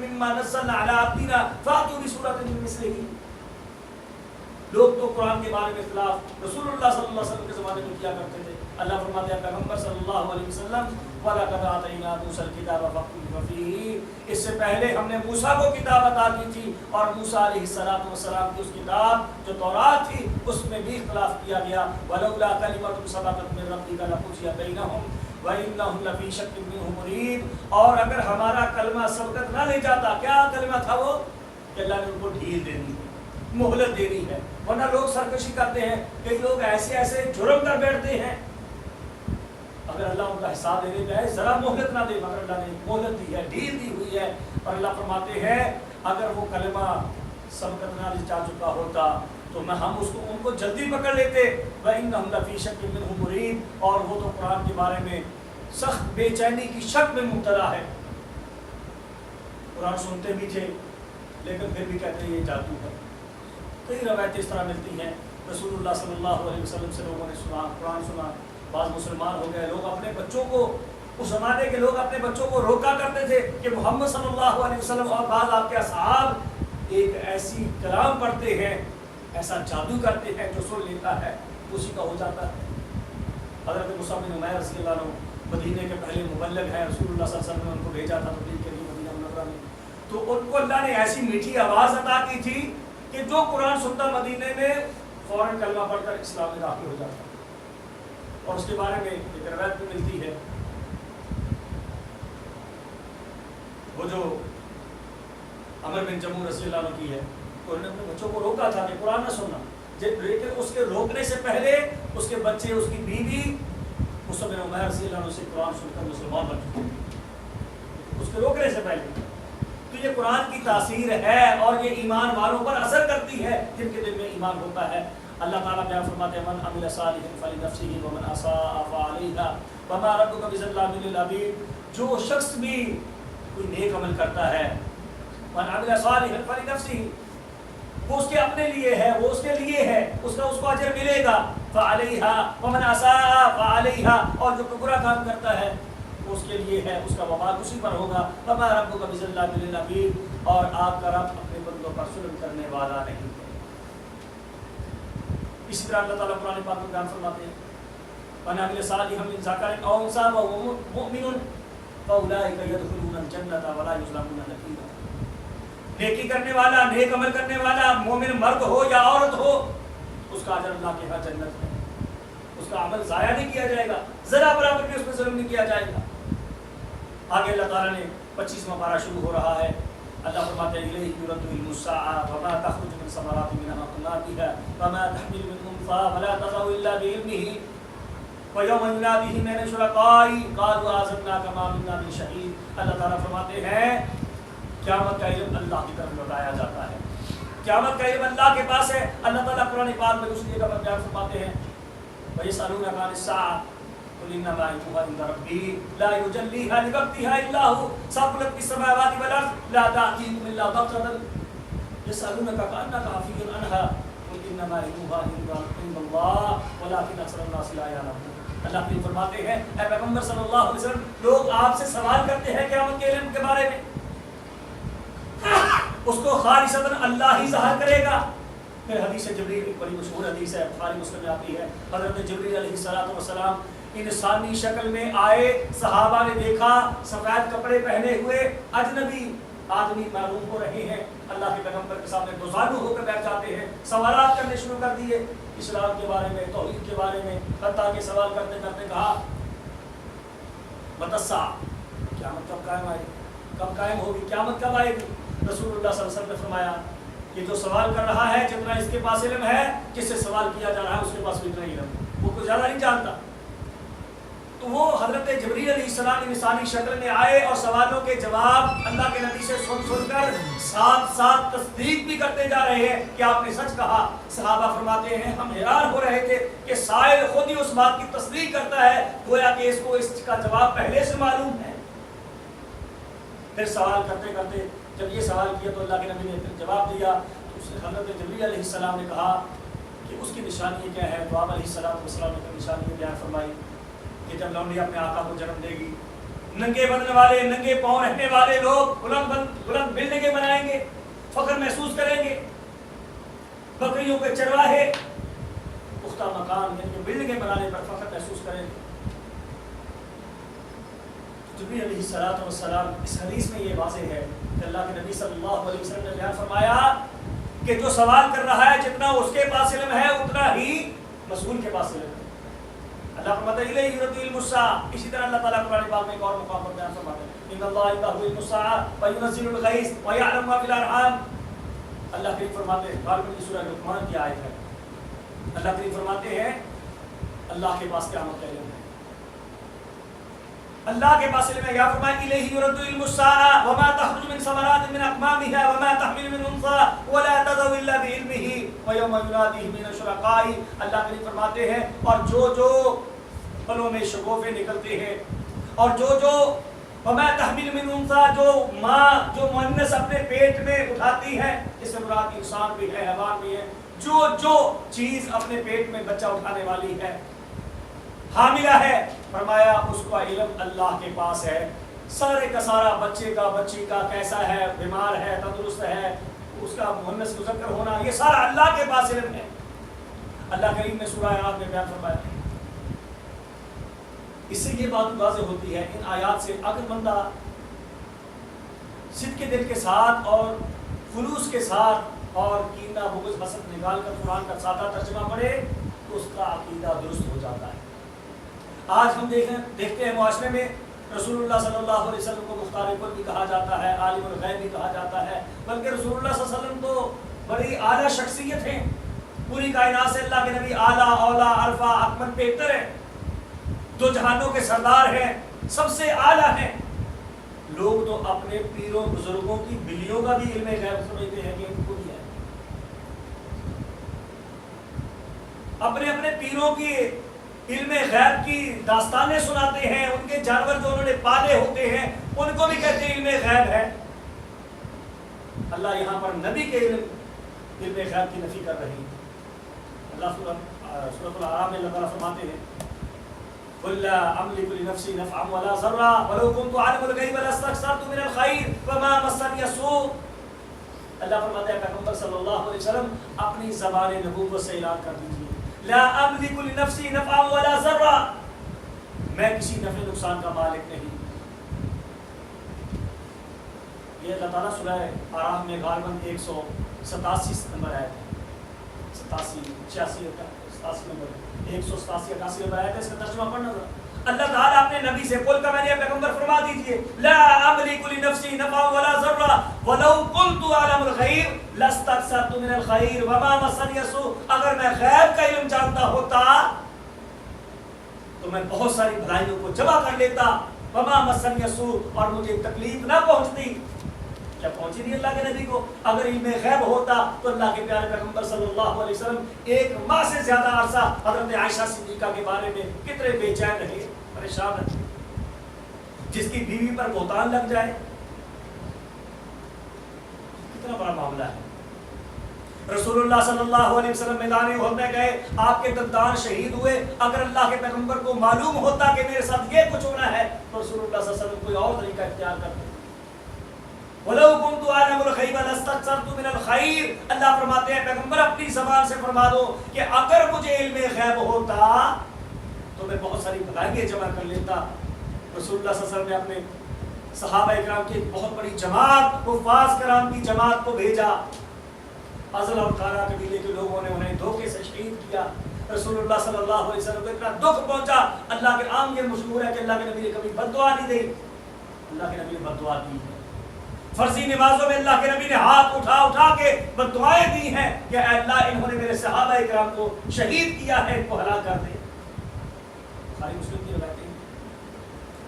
مما نزلنا علی عبدنا فاتوا بسورۃ من مثلہ. لوگ تو قرآن کے بارے میں اختلاف رسول اللہ صلی اللہ علیہ وسلم کے زمانے میں کیا کرتے تھے. اللہ فرماتے ہیں پیغمبر صلی اللہ علیہ وسلم وَلَقَدْ آتَيْنَا مُوسَى الْكِتَابَ فَاخْتُلِفَ فِيهِ، اس سے پہلے ہم نے موسیٰ کو کتاب عطا کی تھی اور موسیٰ علیہ السلام کی اس کتاب جو تورات تھی اس میں بھی اختلاف کیا گیا. وَلَوْلَا كَلِمَةٌ سَبَقَتْ مِن رَّبِّكَ لَقُضِيَ بَيْنَهُمْ وَإِنَّهُمْ لَفِي شَكٍّ مِّنْهُ مُرِيبٍ. اور اگر ہمارا کلمہ سبقت نہ لے جاتا، کیا کلمہ تھا وہ؟ کہ اللہ نے ان کو ڈھیل دینی ہے، مہلت دینی ہے. ورنہ لوگ سرکشی کرتے ہیں، کئی لوگ ایسے جرم کر بیٹھتے ہیں، اگر اللہ ان کا حساب دینے کا ہے ذرا مہلت نہ دے، مگر اللہ نے مہلت دی ہے، ڈھیل دی ہوئی ہے. اور اللہ فرماتے ہیں اگر وہ کلمہ سبقت نہ لے جا چکا ہوتا تو ہم ان کو جلدی پکڑ لیتے. وَإِنَّهُمْ لَفِي شَكٍّ مِّنْهُ مُرِيبٍ، اور وہ تو قرآن کے بارے میں سخت بے چینی کی شک میں مبتلا ہے. قرآن سنتے بھی تھے لیکن پھر بھی کہتے ہیں یہ جادو ہے. کئی روایتیں اس طرح ملتی ہیں. رسول اللہ صلی اللہ علیہ وسلم سے لوگوں نے سنا، قرآن سنا، بعض مسلمان ہو گئے. لوگ اپنے بچوں کو، اس زمانے کے لوگ اپنے بچوں کو روکا کرتے تھے کہ محمد صلی اللہ علیہ وسلم اور بعض آپ کے اصحاب ایک ایسی کلام پڑھتے ہیں، ایسا جادو کرتے ہیں جو سن لیتا ہے اسی کا ہو جاتا ہے. حضرت مصعب بن عمیر رضی اللہ عنہ مدینے کے پہلے مبلغ ہیں، رسول اللہ صلی اللہ علیہ وسلم نے ان کو بھیجا تھا تبلیغ کے لیے مدینہ منورہ میں. تو ان کو اللہ نے ایسی میٹھی آواز عطا کی تھی کہ جو قرآن سنتا مدینے میں فوراً کلمہ پڑھ کر اسلام میں داخل ہو جاتا. اور اس کے بارے میں ایک روایت بھی ملتی ہے، وہ جو عمر بن جموع رضی اللہ عنہ کی ہے، تو انہوں نے اپنے بچوں کو روکا تھا کہ قرآن نہ سننا، لیکن اس کے روکنے سے پہلے اس کے بچے، اس کی بیوی مصعب بن عمیر رضی اللہ عنہ سے قرآن سن کر مسلمان بن چکے اس کے روکنے سے پہلے. تو یہ قرآن کی تاثیر ہے اور یہ ایمان والوں پر اثر کرتی ہے جن کے دل میں ایمان ہوتا ہے. اللہ تعالیٰ بیان فرماتے ہیں من عمل صالحا فلنفسه ومن اساء فعليها وما ربك بظلام للعبيد. جو شخص بھی کوئی نیک عمل کرتا ہے، من عمل صالحا فلنفسه، وہ اس کے اپنے لیے ہے، وہ اس کے لیے ہے، اس کو اجر ملے گا. فعليها ومن اساء فعليها، اور جو برا کام کرتا ہے وہ اس کے لیے ہے، اس کا وبال اسی پر ہوگا. وما ربك بظلام للعبيد، اور آپ کا رب اپنے بندوں پر ظلم کرنے والا نہیں ہے. اسی طرح اللہ تعالیٰ قرآن پاک میں بیان فرماتے ہیں من عمل صالحا من ذکر او انثى وهو مؤمن فاولئک يدخلون الجنة ولا یظلمون نقیرا. نیکی کرنے والا، نیک عمل کرنے والا، مومن مرد ہو یا عورت ہو، اس کا اجر اللہ کے ہاں جنت ہے. اس کا عمل ضائع نہیں کیا جائے گا، ذرا برابر بھی اس میں ظلم نہیں کیا جائے گا. آگے اللہ تعالیٰ نے 25واں پارہ شروع ہو رہا ہے. اللہ فرماتے ہیں الیہ یرد علم الساعة وما تخرج من ثمرات من اقطارها وما تحمل من انثى ولا تضع الا بعلمه ويوم يناديهم من شركائهم قالوا آذناك ما منا من شهيد. اللہ تعالیٰ فرماتے ہیں قیامت کا علم اللہ کی طرف لوٹایا جاتا ہے. قیامت کا علم اللہ کے پاس ہے. اللہ تعالیٰ قرآن پاک میں دوسری جگہ پر بیان فرماتے ہیں وَيَسْأَلُونَكَ عَنِ السَّاعَةِ قل انما علمها عند ربي لا يجليها لوقتها الا هو ثقلت في السماوات والارض لا تاتيكم الا بغتة يسالونك كانك حفي عنها قل انما علمها عند الله ولكن اكثر الناس لا يعلمون. اللہ تعالی فرماتے ہیں اے پیغمبر صلی اللہ علیہ وسلم، لوگ آپ سے سوال کرتے ہیں قیامت کے علم کے بارے میں، اس کو خالصتاً اللہ ہی ظاہر کرے گا. پھر حدیث جبریل، ایک بڑی مشہور حدیث ہے، بخاری مسلم میں آتی ہے. حضرت جبریل علیہ السلام انسانی شکل میں آئے، صحابہ نے دیکھا سفید کپڑے پہنے ہوئے اجنبی آدمی معلوم ہو رہے ہیں. اللہ کے پیغمبر کے سامنے دوزانو ہو کر بیٹھ جاتے ہیں، سوالات کرنے شروع کر دیے اسلام کے بارے میں، توحید کے بارے میں، حتیٰ کہ سوال کرتے کرتے کہا متی الساعة، قیامت کب قائم آئے گی، کب قائم ہوگی، قیامت کب آئے گی. رسول اللہ صلی اللہ علیہ وسلم نے فرمایا کہ جو سوال کر رہا ہے جتنا اس کے پاس علم ہے، جس سے سوال کیا جا رہا ہے اس کے پاس بھی اتنا علم، وہ کچھ زیادہ نہیں جانتا. تو وہ حضرت جبریل علیہ السلام انسانی شکل میں آئے اور سوالوں کے جواب اللہ کے نبی سے سن کر ساتھ ساتھ تصدیق بھی کرتے جا رہے ہیں کہ آپ نے سچ کہا. صحابہ فرماتے ہیں ہم حیران ہو رہے تھے کہ سائل خود ہی اس بات کی تصدیق کرتا ہے گویا کہ اس کو اس کا جواب پہلے سے معلوم ہے. پھر سوال کرتے کرتے جب یہ سوال کیا تو اللہ کے نبی نے جواب دیا. تو حضرت جبریل علیہ السلام نے کہا کہ اس کی نشانی کیا ہے. تو آپ علیہ السلام نے نشانی بیان فرمائی کہ جب لونڈی اپنے آقا کو جنم دے گی، ننگے بدن والے، ننگے پاؤں رہنے والے لوگ، بلند فخر محسوس کریں گے. بکریوں کے چرواہے پختہ مکان یعنی کہ بلڈنگیں بنانے پر فخر محسوس کریں گے. جبریل علیہ الصلوۃ والسلام اس حدیث میں یہ واضح ہے کہ اللہ کے نبی صلی اللہ علیہ وسلم نے بیان فرمایا کہ جو سوال کر رہا ہے جتنا اس کے پاس علم ہے اتنا ہی مسئول کے پاس علم ہے. اللہ فرماتا ہے الیہ یرد علم الساعہ. اسی طرح اللہ تعالیٰ قرآن پاک میں ایک اور مقام پر بیان فرماتے ہیں ان اللہ عنده علم الساعہ وینزل الغیث ویعلم ما فی الارحام. اللہ کریم فرماتے ہیں غالباً یہ سورہ لقمان کی آیت ہے. اللہ کریم فرماتے ہیں اللہ کے پاس قیامت کا علم ہے. اللہ کے پاس علم ہے. یا فرمایا الیہ یرد علم الساعہ وما تخرج من ثمرات من اکمامها وما تحمل من انثى ولا تضع الا بعلمه ويوم يناديهم من الشركاء. اللہ کریم فرماتے ہیں اور جو پھلوں میں شگوفے نکلتے ہیں اور جو وما تحمل من انثى جو ماں جو مؤنث اپنے پیٹ میں اٹھاتی ہے, اس سے مراد انسان بھی ہے حیوان بھی ہے, جو چیز اپنے پیٹ میں بچہ اٹھانے والی ہے حاملہ ہے, فرمایا اس کا علم اللہ کے پاس ہے. سارے کا سارا بچے کا بچی کا کیسا ہے, بیمار ہے تندرست ہے, اس کا مؤنث مذکر ہونا, یہ سارا اللہ کے پاس علم ہے. اللہ کریم نے سورہ اعراف میں بیان فرمایا. اس سے یہ بات واضح ہوتی ہے ان آیات سے اگر بندہ صدق کے دل کے ساتھ اور خلوص کے ساتھ اور کینہ بغض حسد نکال کر قرآن کا سادہ ترجمہ پڑھے تو اس کا عقیدہ درست ہو جاتا ہے. آج ہم دیکھتے ہیں معاشرے میں رسول اللہ صلی اللہ علیہ وسلم کو مختار کل بھی کہا جاتا ہے, عالم الغیب بھی کہا جاتا ہے, بلکہ رسول اللہ صلی اللہ علیہ وسلم تو بڑی اعلیٰ شخصیت ہیں. پوری کائنات سے اللہ کے نبی اعلیٰ اولا الفا اکمل بہتر ہیں, دو جہانوں کے سردار ہیں, سب سے اعلیٰ ہیں. لوگ تو اپنے پیروں بزرگوں کی بلیوں کا بھی علم غیب سمجھتے ہیں کہ ان کو بھی ہے. اپنے پیروں کی علم غیب کی داستانیں سناتے ہیں, ان کے جانور جو انہوں نے پالے ہوتے ہیں ان کو بھی کہتے ہیں علم غیب ہے. اللہ یہاں پر نبی کے علم غیب کی نفی کر رہی ہے. اللہ سورۃ الاعراف میں اللہ تعالیٰ فرماتے ہیں قل لا املك لنفسي نفعا ولا ضرا ولو كنت اعلم الغيب لاستكثرت من الخير وما مسني السوء. اللہ فرماتا ہے پیغمبر صلی اللہ علیہ وسلم اپنی زبان نبوت سے اعلان کر دیجیے لا املك لنفسي نفعا ولا ضرا, میں کسی نفع نقصان کا مالک نہیں. یہ اللہ تعالیٰ سورہ اعراف میں غالباً 187 نمبر آیت ہے, 87 86 87 نمبر 187 88 نمبر آیت ہے. اس کا ترجمہ پڑھنا ذرا. اللہ تعالیٰ اپنے نبی سے قل کا میں نے پیغمبر فرما دیجئے لا املک لنفسی نفعا ولا ضرا ولو كنت اعلم الغیب لاستكثرت من الخیر وما مسنی السوء. اگر میں غیب کا علم جانتا ہوتا تو میں بہت ساری بھلائیوں کو جمع کر لیتا, وما مسنی السوء, اور مجھے تکلیف نہ پہنچتی. کیا پہنچی نہیں اللہ کے نبی کو؟ اگر علم غیب ہوتا تو اللہ کے پیارے پیغمبر صلی اللہ علیہ وسلم ایک ماہ سے زیادہ عرصہ حضرت عائشہ صدیقہ کے بارے میں کتنے بے چین رہے, پریشان رہے. جس کی بیوی پر بہتان لگ جائے کتنا بڑا معاملہ ہے. رسول اللہ صلی اللہ علیہ وسلم میدان احد میں گئے, آپ کے دندان شہید ہوئے. اگر اللہ کے پیغمبر کو معلوم ہوتا کہ میرے ساتھ یہ کچھ ہونا ہے تو رسول اللہ صلی اللہ علیہ وسلم کوئی اور طریقہ اختیار کرتے. وَلَوْ كُنْتُ أَعْلَمُ الْغَيْبَ لَاسْتَكْثَرْتُ مِنَ الْخَيْرِ. اللہ فرماتے ہیں پیغمبر اپنی زبان سے فرما دو کہ اگر مجھے علم غیب ہوتا تو میں بہت ساری بھلائیاں جمع کر لیتا. رسول اللہ صلی اللہ علیہ وسلم نے اپنے صحابہ اکرام کی ایک بہت بڑی جماعت, حفاظ کرام کی جماعت کو بھیجا. ازل اور قارا قبیلے کے لوگوں نے انہیں دھوکے سے شہید کیا. رسول اللہ صلی اللہ علیہ وسلم کو اتنا دکھ پہنچا. اللہ کے عام یہ مشہور ہے کہ اللہ کے نبی نے کبھی بد دعا نہیں دی. اللہ کے نبی نے بد دعا دی ہے. فرضی نمازوں میں اللہ کے نبی نے ہاتھ اٹھا کے بد دعائیں دی ہیں کہ اے اللہ انہوں نے میرے صحابہ اکرام کو شہید کیا ہے, ان کو ہلاک کر دے. بخاری مسلم کی روایت ہے.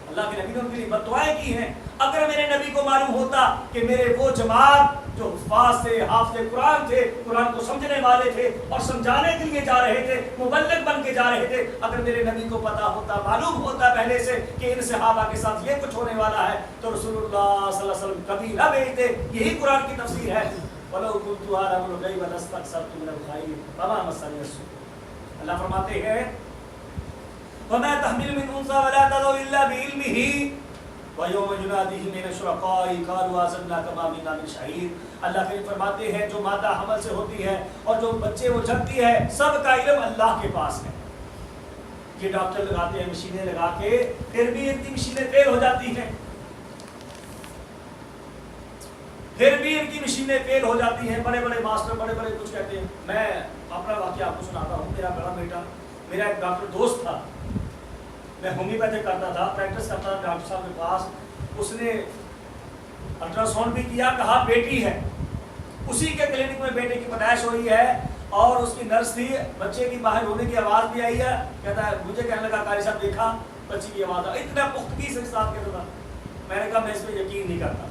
اللہ کے نبی نے ان کے لیے بد دعائیں کی ہیں. اگر میرے نبی کو معلوم ہوتا کہ میرے وہ جماعت جو حفاظ تھے, حافظ قرآن تھے, قرآن کو سمجھنے والے تھے اور سمجھانے کے لیے جا رہے تھے, مبلغ بن کے جا رہے تھے, اگر میرے نبی کو پتا ہوتا, معلوم ہوتا پہلے سے کہ ان صحابہ کے ساتھ یہ کچھ ہونے والا ہے تو رسول اللہ صلی اللہ علیہ وسلم کبھی نہ بھیجتے. یہی قرآن کی تفسیر ہے وَلَوْ كُنْتُ أَعْلَمُ الْغَيْبَ لَاسْتَكْثَرْتُ مِنَ الْخَيْرِ وَمَا مَسَّنِيَ السُّوءُ. اللہ فرماتے ہیں وَمَا تَحْمِلُ مِنْ أُنثَىٰ وَلَا تَضَعُ إِلَّا بِعِلْمِهِ. وَيَوْمَ يُنَادِيهِمْ مِنَ الشُّرَكَاءِ قَالُوا آذَنَّاكَ مَا مِنَّا مِنْ شَهِيدٍ۔ اللہ کریم فرماتے ہیں جو مادہ حمل سے ہوتی ہے اور جو بچے وہ جنتی ہے، سب کا علم اللہ کے پاس ہے۔ یہ ڈاکٹر لگاتے ہیں مشینیں لگا کے، پھر بھی ان کی مشینیں فیل ہو جاتی ہیں، بڑے بڑے ماسٹر بڑے بڑے کچھ کہتے ہیں۔ میں اپنا واقعہ آپ کو سناتا ہوں۔ میرا بڑا بیٹا، میرا ایک ڈاکٹر دوست تھا، میں ہومیوپیتھک کرتا تھا، پریکٹس کرتا تھا ڈاکٹر صاحب کے پاس۔ اس نے الٹرا ساؤنڈ بھی کیا، کہا بیٹی ہے۔ اسی کے کلینک میں بیٹے کی پیدائش ہوئی ہے اور اس کی نرس تھی، بچے کی باہر ہونے کی آواز بھی آئی ہے، کہتا ہے مجھے کہنے لگا قاری صاحب دیکھا بچی کی آواز، اتنا پختگی سے ساتھ کہتا تھا۔ میں نے کہا میں اس پہ یقین نہیں کرتا۔